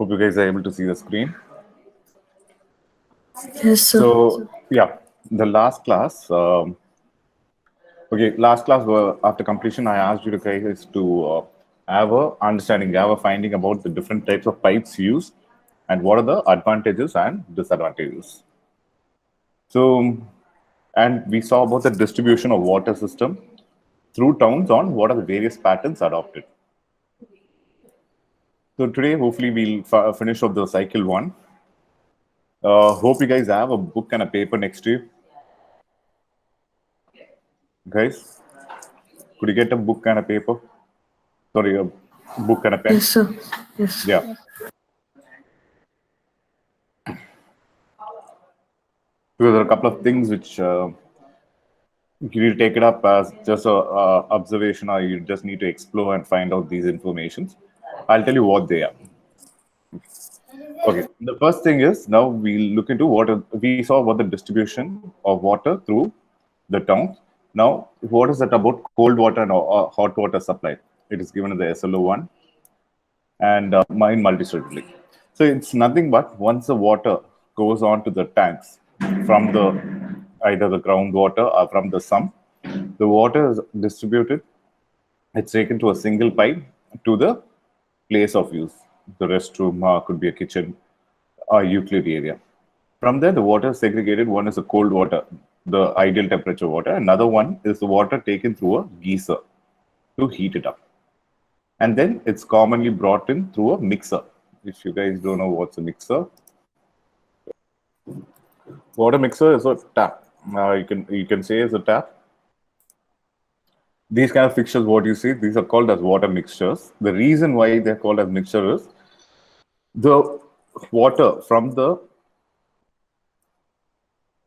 Hope you guys are able to see the screen. Yes, sir. So, yeah, the last class. Last class, after completion, I asked you guys to have a understanding, have a finding about the different types of pipes used and what are the advantages and disadvantages. So, and we saw about the distribution of water system through towns on what are the various patterns adopted. So today, hopefully, we'll finish off the cycle one. Hope you guys have a book and a paper next to you. Guys, could you get a book and a paper? Sorry, a book and a pen? Yes, sir. Yes. Yeah. Because there are a couple of things which you need to take it up as just a observation, or you just need to explore and find out these informations. I'll tell you what they are. Okay, the first thing is now we look into we saw about the distribution of water through the towns. Now, what is that about cold water and hot water supply? It is given in the SLO1 and mine multi-story. So it's nothing but once the water goes on to the tanks from the either the groundwater or from the sump, the water is distributed. It's taken to a single pipe to the place of use. The restroom could be a kitchen or utility area. From there, the water is segregated. One is the cold water, the ideal temperature water. Another one is the water taken through a geyser to heat it up. And then it's commonly brought in through a mixer. If you guys don't know what's a mixer, water mixer is a tap. You can say it's a tap. These kind of fixtures, what you see, these are called as water mixtures. The reason why they're called as mixture is the water from the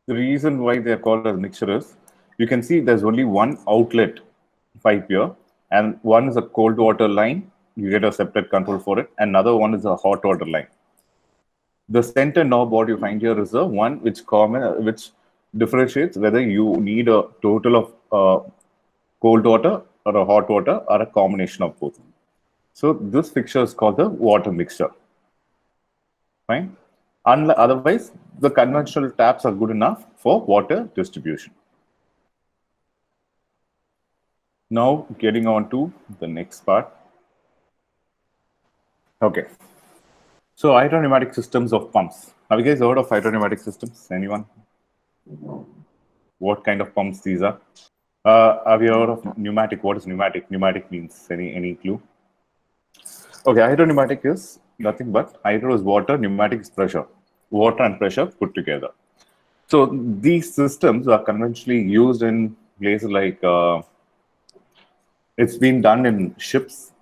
reason why they're called as mixture is you can see there's only one outlet pipe here, and one is a cold water line. You get a separate control for it. Another one is a hot water line. The center knob what you find here is the one which differentiates whether you need a total of cold water or a hot water or a combination of both. So this fixture is called the water mixture. Fine. Otherwise, the conventional taps are good enough for water distribution. Now, getting on to the next part. Okay. So, hydropneumatic systems of pumps. Have you guys heard of hydropneumatic systems? Anyone? What kind of pumps these are? Have you heard of pneumatic? What is pneumatic? Pneumatic means any clue? Okay, hydropneumatic is nothing but hydro is water, pneumatic is pressure. Water and pressure put together. So these systems are conventionally used in places like it's been done in ships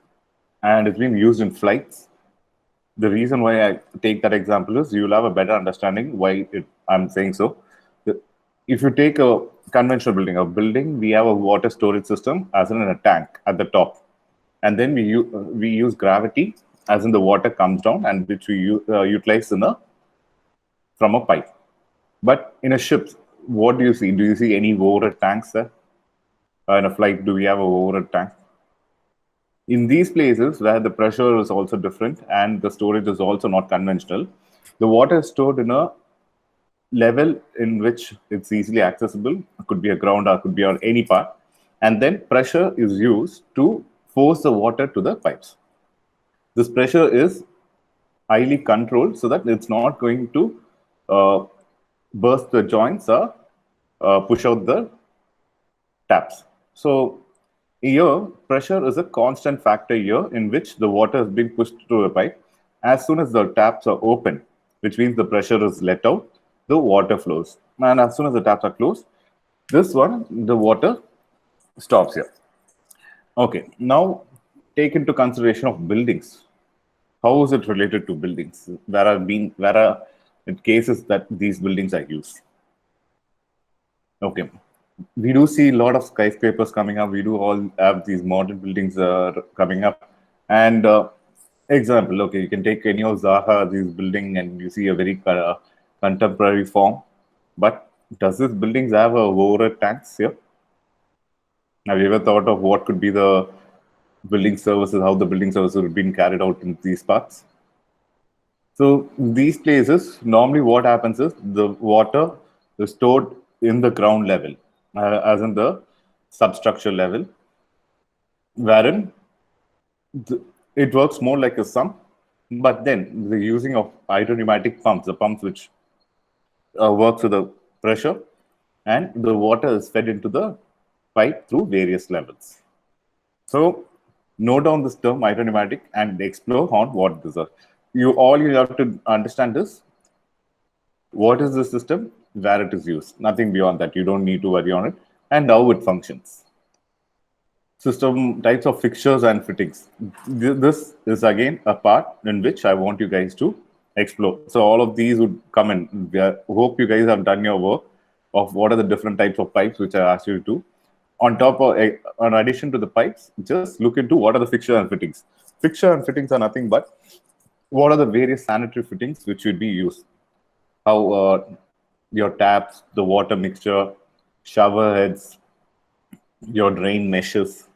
and it's been used in flights. The reason why I take that example is you'll have a better understanding why I'm saying so. If you take a conventional building, we have a water storage system as in a tank at the top. And then we use gravity as in the water comes down and which we utilize from a pipe. But in a ship, what do you see? Do you see any overhead tanks there? In a flight, do we have a overhead tank? In these places where the pressure is also different and the storage is also not conventional, the water is stored in a level in which it's easily accessible. It could be a ground or it could be on any part. And then pressure is used to force the water to the pipes. This pressure is highly controlled so that it's not going to burst the joints or push out the taps. So here, pressure is a constant factor here in which the water is being pushed through a pipe. As soon as the taps are open, which means the pressure is let out, the water flows. And as soon as the taps are closed, the water stops here. Okay, now take into consideration of buildings. How is it related to buildings? Where are cases that these buildings are used? Okay, we do see a lot of skyscrapers coming up. We do all have these modern buildings coming up. And example, okay, you can take any of Zaha, this building, and you see a very contemporary form. But does this buildings have a overhead tanks here? Have you ever thought of what could be the building services, how the building services would be carried out in these parts? So these places, normally what happens is the water is stored in the ground level, as in the substructure level, wherein it works more like a sump. But then the using of hydropneumatic pumps, the pumps which works with the pressure, and the water is fed into the pipe through various levels. So note down this term hydropneumatic and explore on what this is. You have to understand is what is the system, where it is used. Nothing beyond that. You don't need to worry on it, and how it functions. System types of fixtures and fittings. This is again a part in which I want you guys to explore. So all of these would come in. Hope you guys have done your work of what are the different types of pipes which I asked you to. On top of, in addition to the pipes, just look into what are the fixture and fittings. Fixture and fittings are nothing but what are the various sanitary fittings which should be used. How your taps, the water mixture, shower heads, your drain meshes,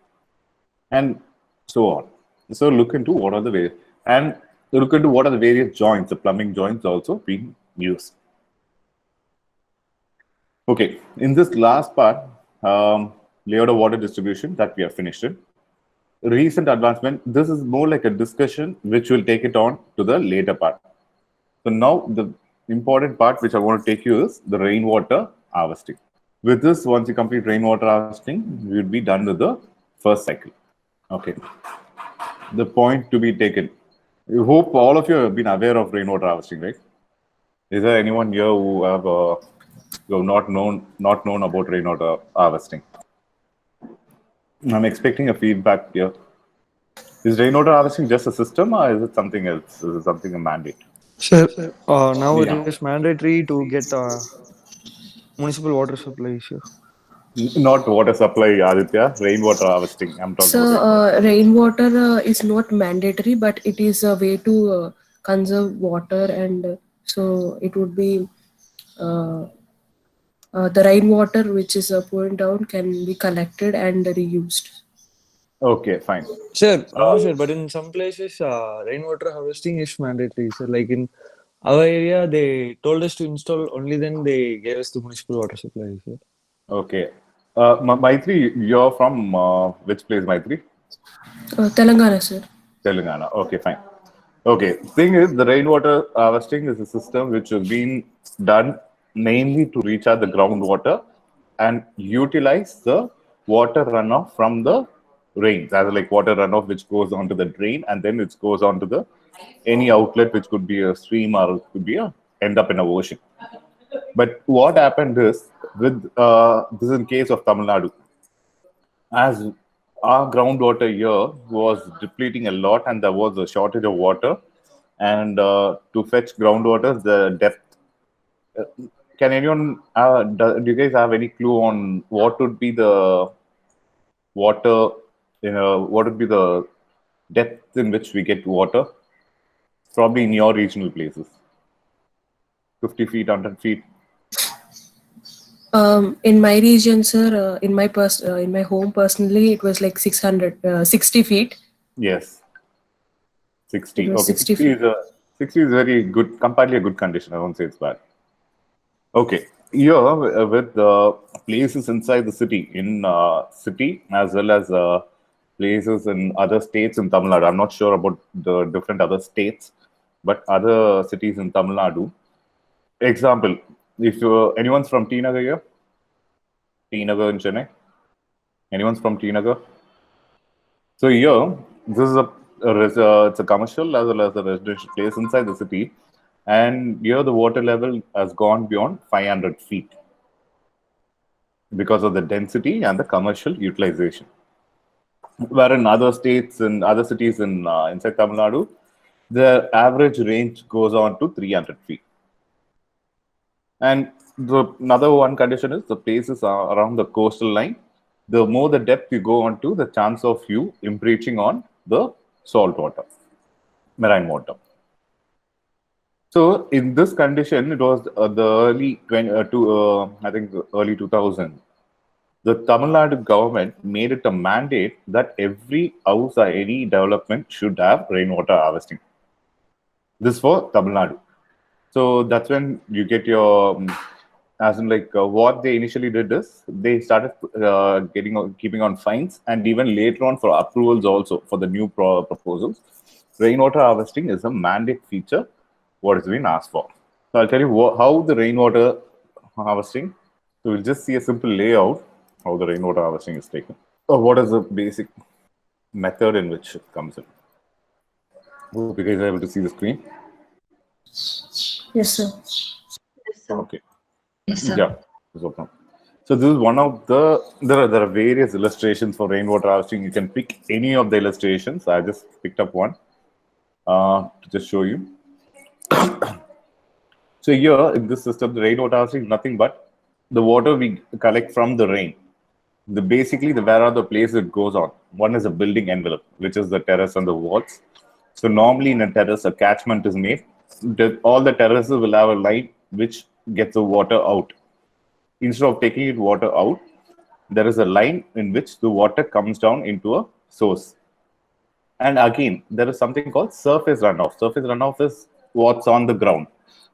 and so on. So look into what are the various, and look into what are the various joints, the plumbing joints also being used. Okay, in this last part, layout of water distribution that we have finished it. Recent advancement, this is more like a discussion which will take it on to the later part. So now the important part which I want to take you is the rainwater harvesting. With this, once you complete rainwater harvesting, you will be done with the first cycle. Okay. The point to be taken. I hope all of you have been aware of rainwater harvesting, right? Is there anyone here who have not known about rainwater harvesting? I'm expecting a feedback here. Is rainwater harvesting just a system, or is it something else? Is it something a mandate? Sir, now it Yeah. is mandatory to get municipal water supply, sir. Not water supply, Aditya. Rainwater harvesting. I'm talking So, about rainwater. rainwater is not mandatory, but it is a way to conserve water, and so it would be uh, the rainwater which is pouring down can be collected and reused. Okay, fine. Sir, no, sir, but in some places, rainwater harvesting is mandatory. Sir, like in our area, they told us to install only then they gave us the municipal water supply, sir. Okay. Maitri, you're from which place, Maitri? Telangana, sir. Telangana. Okay, fine. Okay, thing is, the rainwater harvesting is a system which has been done mainly to recharge the groundwater and utilize the water runoff from the rains, as like water runoff which goes onto the drain and then it goes onto the any outlet which could be a stream or it could be a end up in a ocean. But what happened is with this is in case of Tamil Nadu, as our groundwater here was depleting a lot and there was a shortage of water, and to fetch groundwater the depth, can anyone do you guys have any clue on what would be the water, what would be the depth in which we get water, probably in your regional places? 50 feet, 100 feet? In my region, sir, in my home personally, it was like 60 feet. Yes, It 60. was Okay, 60 60 feet. is a 60 is very good, comparatively a good condition. I won't say it's bad. Okay, here with the places inside the city, in city as well as places in other states in Tamil Nadu. I'm not sure about the different other states, but other cities in Tamil Nadu. Example, if anyone's from T Nagar here, T Nagar in Chennai, anyone's from T Nagar? So here, this is it's a commercial as well as a residential place inside the city, and here the water level has gone beyond 500 feet because of the density and the commercial utilization. Where in other states and other cities in inside Tamil Nadu, the average range goes on to 300 feet. And another one condition is the places are around the coastal line. The more the depth you go on to, the chance of you impinging on the salt water, marine water. So in this condition, it was the early 20, I think the early 2000. The Tamil Nadu government made it a mandate that every house or any development should have rainwater harvesting. This for Tamil Nadu. So that's when you get your, as in like what they initially did is they started keeping on fines, and even later on for approvals also for the new proposals. Rainwater harvesting is a mandate feature. What is being asked for. So I'll tell you how the rainwater harvesting. So we'll just see a simple layout how the rainwater harvesting is taken. Or what is the basic method in which it comes in. Hope you guys are able to see the screen. Yes, sir. Yes, sir. Okay. Yes, sir. Yeah. So this is one of the there are various illustrations for rainwater harvesting. You can pick any of the illustrations. I just picked up one to just show you. So here in this system, the rainwater harvesting is nothing but the water we collect from the rain. Basically where are the places it goes on. One is a building envelope, which is the terrace and the walls. So normally in a terrace, a catchment is made. All the terraces will have a line which gets the water out. Instead of taking it water out, there is a line in which the water comes down into a source. And again, there is something called surface runoff. Surface runoff is what's on the ground.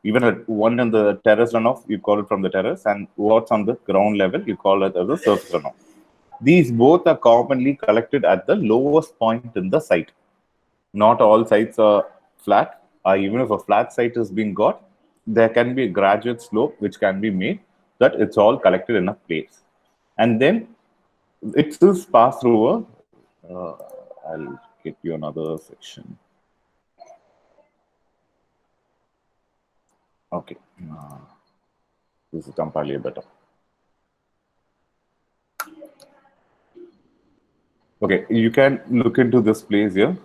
Even at one in the terrace runoff, you call it from the terrace, and what's on the ground level, you call it as a surface runoff. These both are commonly collected at the lowest point in the site. Not all sites are flat. Even if a flat site is being got, there can be a graduate slope which can be made that it's all collected in a place. And then it still pass through a, I'll get you another section. Okay. This is compile better. Okay, you can look into this place here.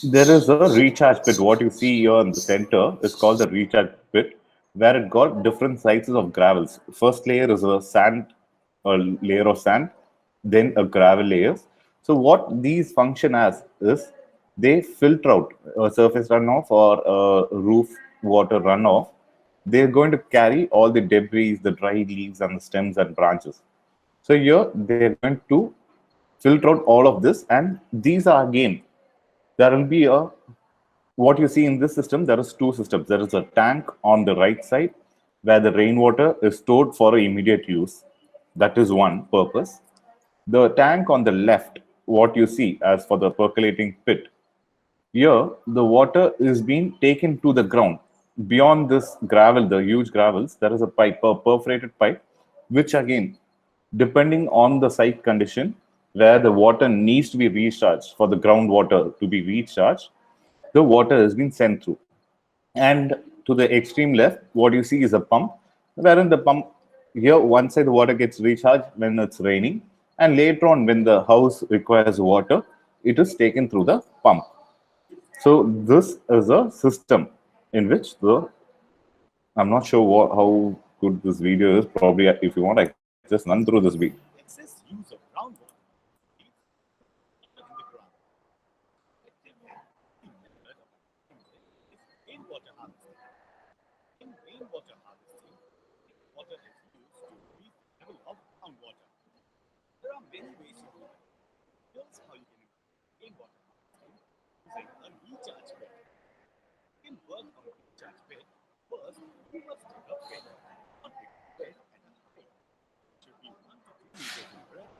There is a recharge pit. What you see here in the center is called the recharge pit, where it got different sizes of gravels. First layer is a layer of sand, then a gravel layer. So what these function as is they filter out a surface runoff or a roof water runoff. They're going to carry all the debris, the dry leaves, and the stems and branches. So here they're going to filter out all of this, and these are again, there will be a, what you see in this system, there is two systems. There is a tank on the right side where the rainwater is stored for immediate use. That is one purpose. The tank on the left, what you see as for the percolating pit, here the water is being taken to the ground. Beyond this gravel, the huge gravels, there is a pipe, a perforated pipe, which again, depending on the site condition, where the water needs to be recharged for the groundwater to be recharged, the water has been sent through. And to the extreme left, what you see is a pump, wherein the pump here, one side the water gets recharged when it's raining, and later on when the house requires water, it is taken through the pump. So this is a system in which I'm not sure how good this video is. Probably if you want, I just run through this video. Excess use of groundwater in the ground. Rainwater harvesting. In rainwater harvesting, water is used to increase the level of groundwater. There are many ways to do it. Here's how you can improve rainwater harvesting using a recharge pit. You can work on a recharge pit. First, you must dig a pit. A big pit and a height. It should be 1 to 2 meters in breadth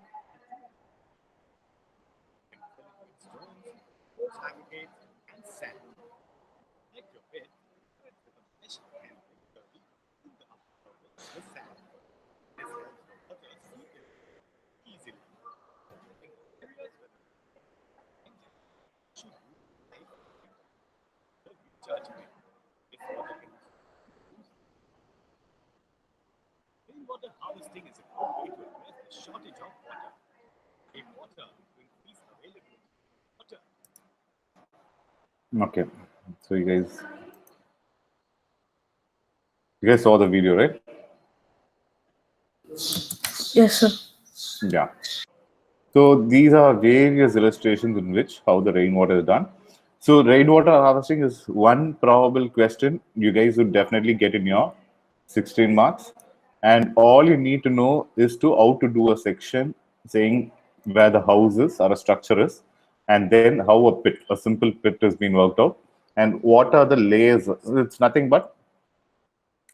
and fill it with stones, coarse aggregates, and sand. Like your pit, fill it with a mesh and regularly fill the upper surface with sand. This helps the water seep in easily. In areas where the engine should use knife the recharge pit. This water can rainwater harvesting is a good way to address the shortage of water. Rainwater to increase availability of water. Okay, so you guys saw the video, right? Yes, sir. Yeah. So these are various illustrations in which how the rainwater is done. So rainwater harvesting is one probable question you guys would definitely get in your 16 marks. And all you need to know is how to do a section saying where the house is or a structure is, and then how a simple pit is being worked out, and what are the layers. It's nothing but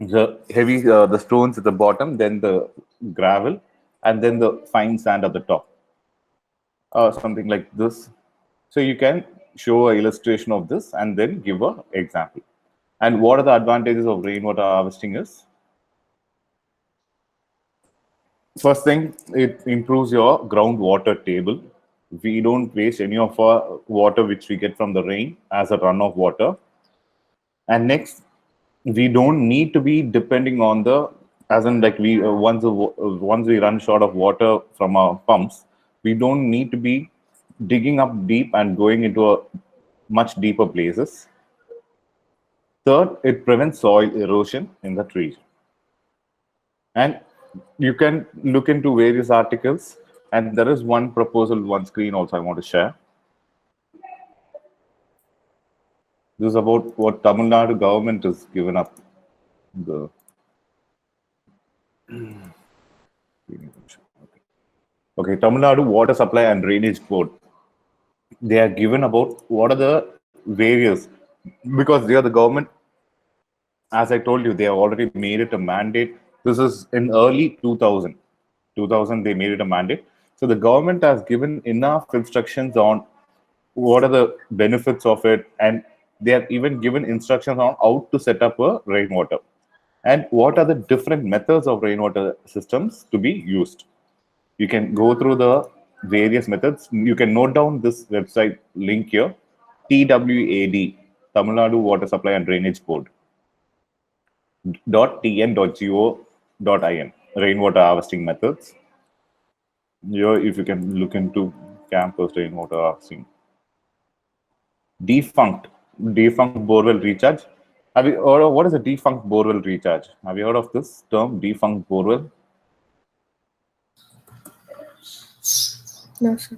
the stones at the bottom, then the gravel, and then the fine sand at the top, something like this. So you can show an illustration of this and then give an example. And what are the advantages of rainwater harvesting is, first thing, it improves your groundwater table. We don't waste any of our water which we get from the rain as a runoff water. And next, we don't need to be depending on the, as in like we once we run short of water from our pumps, we don't need to be digging up deep and going into a much deeper places. Third, it prevents soil erosion in that region. And you can look into various articles, and there is one proposal, one screen also I want to share. This is about what Tamil Nadu government has given up. Okay, Tamil Nadu Water Supply and Drainage Board. They are given about what are the various, because they are the government. As I told you, they have already made it a mandate. This is in early 2000. 2000, they made it a mandate. So the government has given enough instructions on what are the benefits of it, and they have even given instructions on how to set up a rainwater and what are the different methods of rainwater systems to be used. You can go through the various methods. You can note down this website link here, TWAD, Tamil Nadu Water Supply and Drainage Board, .tn.go.in, rainwater harvesting methods. Here, if you can look into campus rainwater harvesting. Defunct borewell recharge. Have you, or what is a defunct borewell recharge? Have you heard of this term, defunct borewell? No, sir.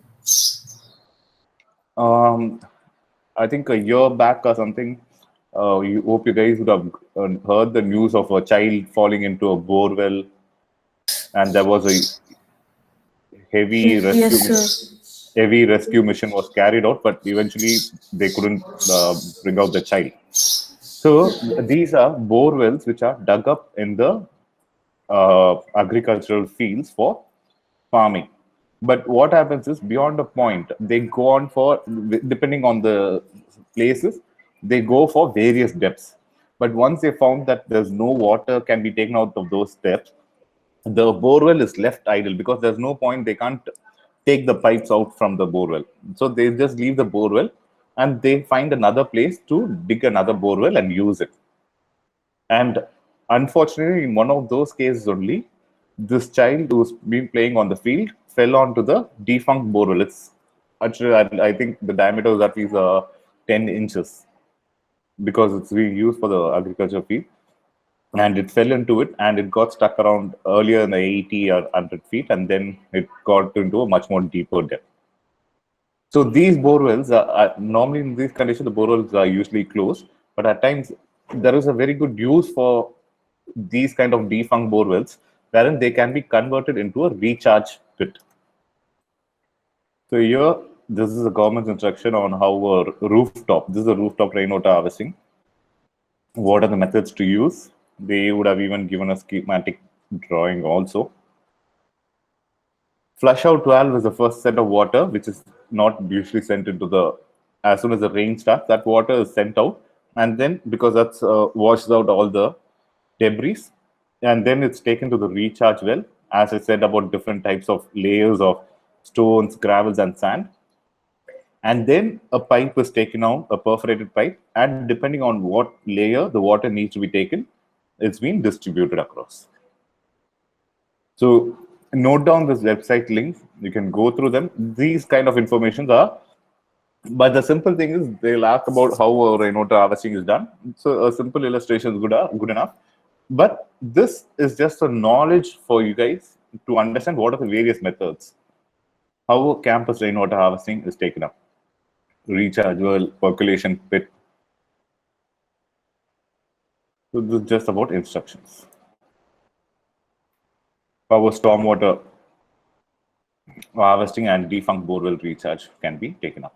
I think a year back or something, you hope you guys would have heard the news of a child falling into a borewell, and there was a heavy rescue Yes, sir. heavy rescue mission was carried out, but eventually they couldn't bring out the child. So these are bore wells which are dug up in the agricultural fields for farming. But what happens is, beyond a point, they go on for, depending on the places, they go for various depths. But once they found that there's no water can be taken out of those depths, the borewell is left idle because there's no point. They can't take the pipes out from the borewell. So they just leave the borewell and they find another place to dig another borewell and use it. And unfortunately, in one of those cases only, this child who's been playing on the field fell onto the defunct borewell. It's actually, I think the diameter is at least 10 inches because it's being used for the agriculture field. And it fell into it and it got stuck around earlier in the 80 or 100 feet, and then it got into a much more deeper depth. So these borewells are normally in these conditions, the borewells are usually closed, but at times there is a very good use for these kind of defunct borewells, wherein they can be converted into a recharge pit. So here, this is a government's instruction on how a rooftop, this is a rooftop rainwater harvesting. What are the methods to use? They would have even given a schematic drawing also. Flush out valve is the first set of water, which is not usually sent into the, as soon as the rain starts, that water is sent out. And then, because that's washes out all the debris, and then it's taken to the recharge well. As I said about different types of layers of stones, gravels, and sand. And then a pipe is taken out, a perforated pipe, and depending on what layer the water needs to be taken, it's been distributed across. So note down this website link. You can go through them. These kind of informations are, but the simple thing is they'll ask about how rainwater harvesting is done. So a simple illustration is good enough. But this is just a knowledge for you guys to understand what are the various methods, how campus rainwater harvesting is taken up. Recharge well, percolation pit. So this is just about instructions. How stormwater harvesting and defunct borewell recharge can be taken up.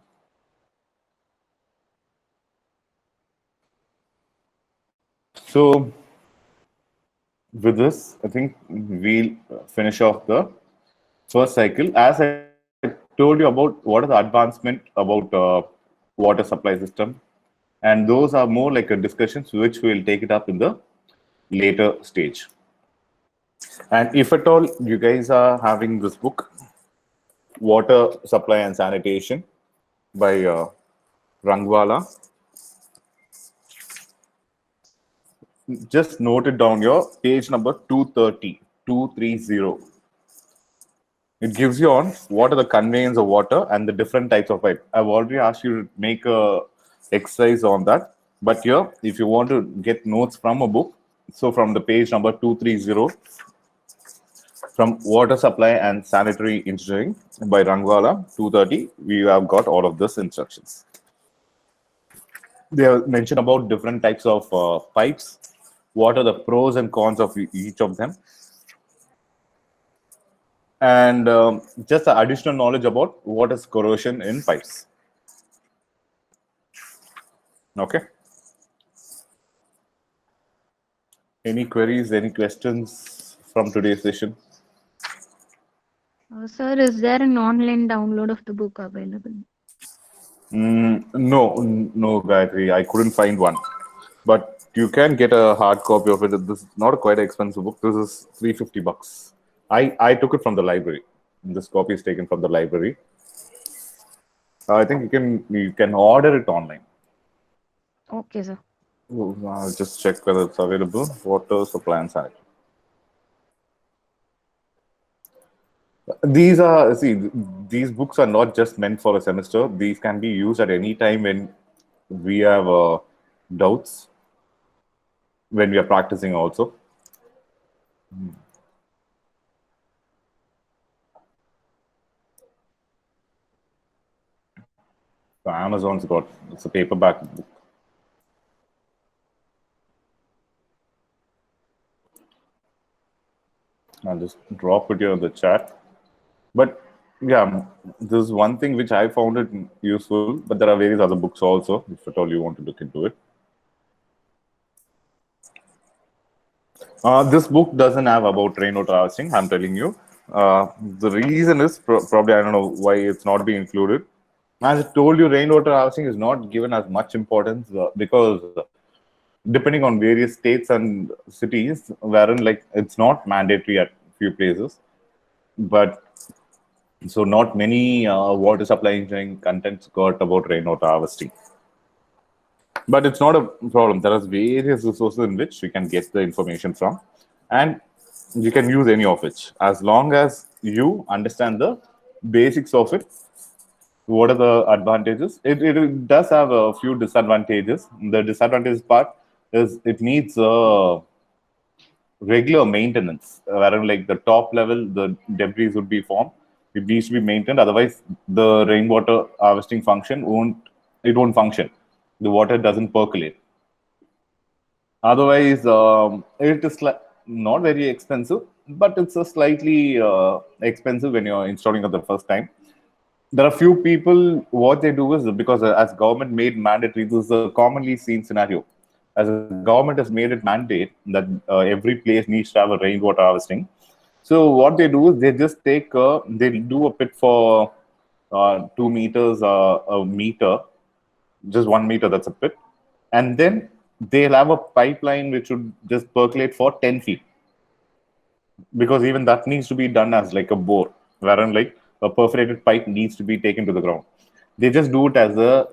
So with this, I think we'll finish off the first cycle. As I told you about what is the advancement about water supply system, and those are more like a discussions which we'll take it up in the later stage. And if at all you guys are having this book, Water Supply and Sanitation by Rangwala, just note it down your page number 230, 230. It gives you on what are the conveyance of water and the different types of pipe. I've already asked you to make a exercise on that. But here, if you want to get notes from a book, so from the page number 230, from Water Supply and Sanitary Engineering by Rangwala, 230, we have got all of this instructions. They have mentioned about different types of pipes, what are the pros and cons of each of them, and just the additional knowledge about what is corrosion in pipes. Okay. Any queries, any questions from today's session? Sir, is there an online download of the book available? No, Gayatri, I couldn't find one. But you can get a hard copy of it. This is not a quite expensive book. This is $350. I took it from the library. This copy is taken from the library. I think you can order it online. Okay, sir. I'll just check whether it's available. Water supply and sanitary. These books are not just meant for a semester. These can be used at any time when we have doubts, when we are practicing also. So Amazon's got, it's a paperback book. I'll just drop it here in the chat. But yeah, this is one thing which I found it useful, but there are various other books also, if at all you want to look into it. This book doesn't have about rainwater harvesting, I'm telling you. The reason is probably, I don't know why it's not being included. As I told you, rainwater harvesting is not given as much importance because depending on various states and cities, wherein like it's not mandatory at few places, but so not many water supply engineering contents got about rainwater harvesting. But it's not a problem. There are various resources in which we can get the information from, and you can use any of which as long as you understand the basics of it. What are the advantages? It does have a few disadvantages. The disadvantage part is it needs regular maintenance, wherein like the top level, the debris would be formed. It needs to be maintained. Otherwise, the rainwater harvesting function won't function. The water doesn't percolate. Otherwise, it is not very expensive, but it's a slightly expensive when you're installing it the first time. There are few people, what they do is because as government made mandatory, this is a commonly seen scenario. As a government has made it mandate that every place needs to have a rainwater harvesting. So what they do is they just they do a pit for 2 meters, a meter, just 1 meter, that's a pit. And then they'll have a pipeline which would just percolate for 10 feet. Because even that needs to be done as like a bore, wherein like a perforated pipe needs to be taken to the ground. They just do it as a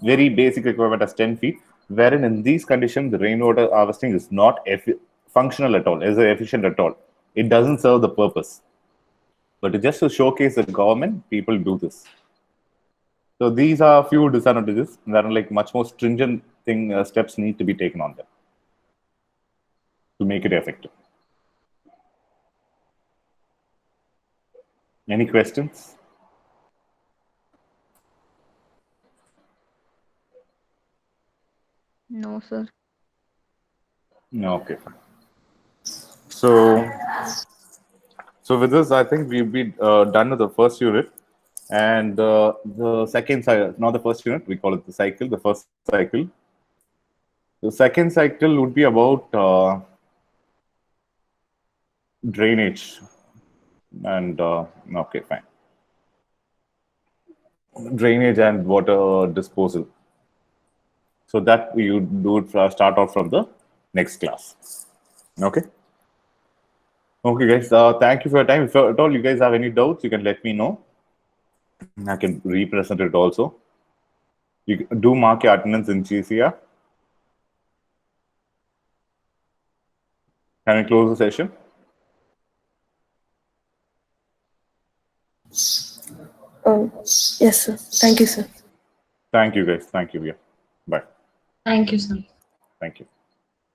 very basic requirement as 10 feet, wherein in these conditions, the rainwater harvesting is not functional at all, is efficient at all. It doesn't serve the purpose. But just to showcase the government, people do this. So these are a few disadvantages. There are like much more stringent steps need to be taken on them to make it effective. Any questions? No, sir. No, okay. So with this, I think we've been done with the first unit. And the second cycle, not the first unit, we call it the cycle, the first cycle. The second cycle would be about drainage. And okay, fine. Drainage and water disposal. So that we would do it start off from the next class. Okay. Okay, guys. Thank you for your time. If at all you guys have any doubts, you can let me know. I can represent it also. You do mark your attendance in GCR. Can I close the session? Yes, sir. Thank you, sir. Thank you, guys. Thank you. Yeah. Bye. Thank you, sir. Thank you.